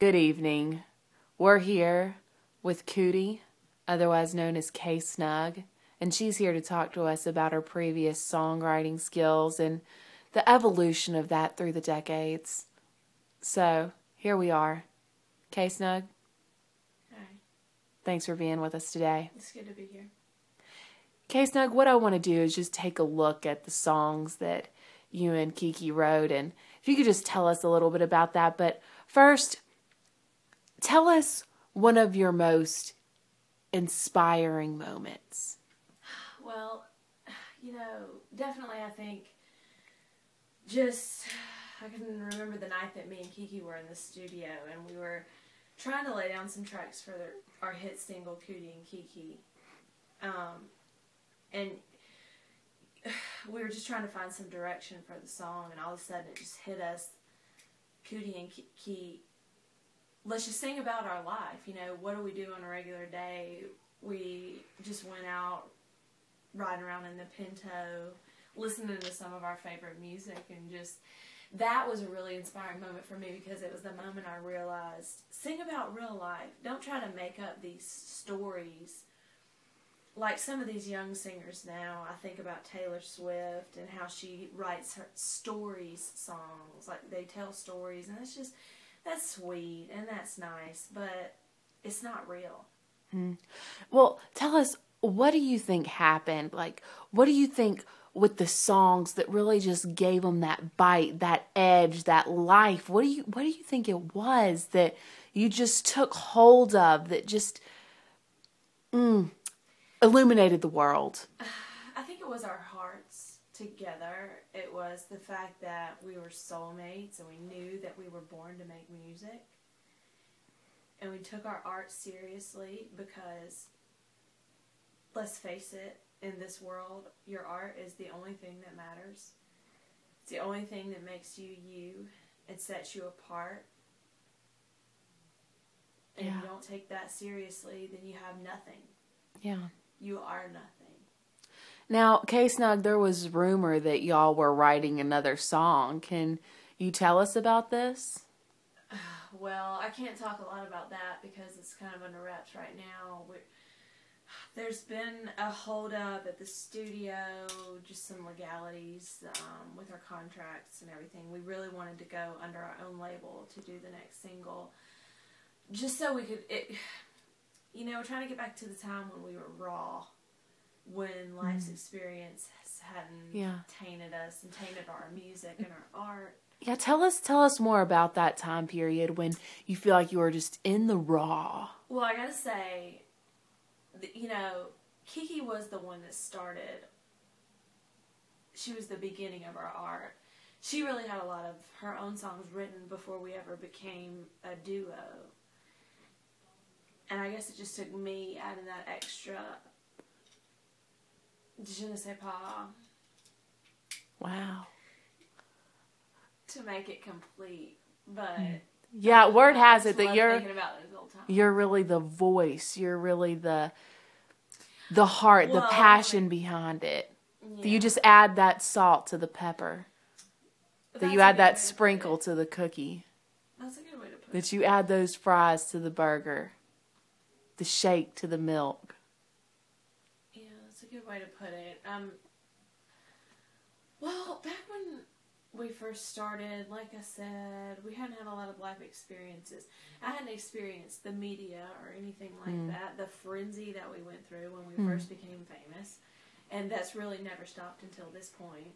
Good evening. We're here with Kootie, otherwise known as K-Snug, and she's here to talk to us about her previous songwriting skills and the evolution of that through the decades. So, here we are. K-Snug, Hi. thanks for being with us today. It's good to be here. K-Snug, what I want to do is just take a look at the songs that you and Kiki wrote, and if you could just tell us a little bit about that. But first, tell us one of your most inspiring moments. Well, definitely I think I can remember the night that me and Kiki were in the studio and we were trying to lay down some tracks for our hit single, Kootieandkiki. And we were just trying to find some direction for the song, and all of a sudden it just hit us, Kootieandkiki. Let's just sing about our life. What do we do on a regular day? We just went out riding around in the Pinto, listening to some of our favorite music, and that was a really inspiring moment for me, because it was the moment I realized, sing about real life. Don't try to make up these stories. Like some of these young singers now, I think about Taylor Swift and how she writes her stories songs. Like, they tell stories, and that's sweet and that's nice, but it's not real. Well, tell us, what do you think happened? Like, what do you think with the songs that really just gave them that bite, that edge, that life? What do you think it was that you just took hold of that just illuminated the world? I think it was our hearts together. It was the fact that we were soulmates and we knew that we were born to make music. And we took our art seriously because, let's face it, in this world, your art is the only thing that matters. It's the only thing that makes you you. It sets you apart. And if you don't take that seriously, then you have nothing. Yeah. You are nothing. Now, K-Snug, there was rumor that y'all were writing another song. Can you tell us about this? Well, I can't talk a lot about that because it's kind of under wraps right now. There's been a hold-up at the studio, just some legalities with our contracts and everything. We really wanted to go under our own label to do the next single, just so we could... we're trying to get back to the time when we were raw, when life's experience hadn't tainted us and tainted our music and our art. Yeah, tell us more about that time period when you feel like you were just in the raw. Well, I gotta say, Kiki was the one that started. She was the beginning of our art. She really had a lot of her own songs written before we ever became a duo. And I guess it just took me adding that extra je ne sais pas. Wow. To make it complete. But yeah, word has it that you're really the voice. You're really the heart, the passion behind it. Yeah. You just add that salt to the pepper. That you add that sprinkle to the cookie. That's a good way to put it. That you add those fries to the burger. The shake to the milk. Yeah, that's a good way to put it. Well, back when we first started, like I said, we hadn't had a lot of life experiences. I hadn't experienced the media or anything like that, the frenzy that we went through when we first became famous. And that's really never stopped until this point.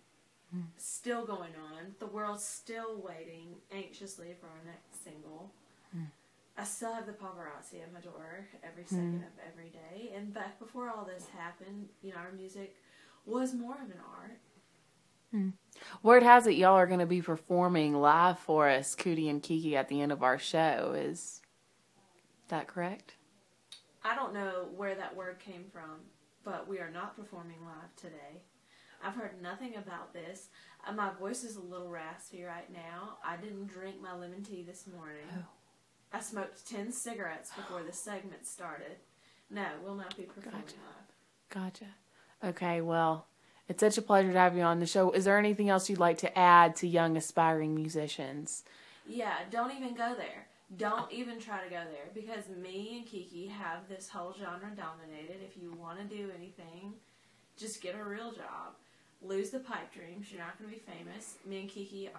Still going on. The world's still waiting anxiously for our next single. I still have the paparazzi at my door every second of every day. And back before all this happened, our music was more of an art. Word has it y'all are going to be performing live for us, Kootieandkiki, at the end of our show. Is that correct? I don't know where that word came from, but we are not performing live today. I've heard nothing about this. My voice is a little raspy right now. I didn't drink my lemon tea this morning. Oh. I smoked 10 cigarettes before the segment started. No, we'll not be performing live. Gotcha. Okay, well, it's such a pleasure to have you on the show. Is there anything else you'd like to add to young aspiring musicians? Yeah, don't even go there. Don't even try to go there, because me and Kiki have this whole genre dominated. If you want to do anything, just get a real job. Lose the pipe dreams. You're not going to be famous. Me and Kiki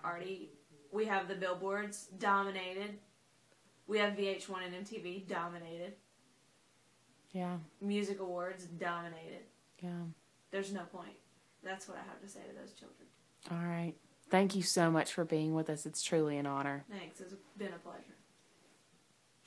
we have the billboards dominated. We have VH1 and MTV dominated. Yeah. Music awards dominated. Yeah. There's no point. That's what I have to say to those children. All right. Thank you so much for being with us. It's truly an honor. Thanks. It's been a pleasure.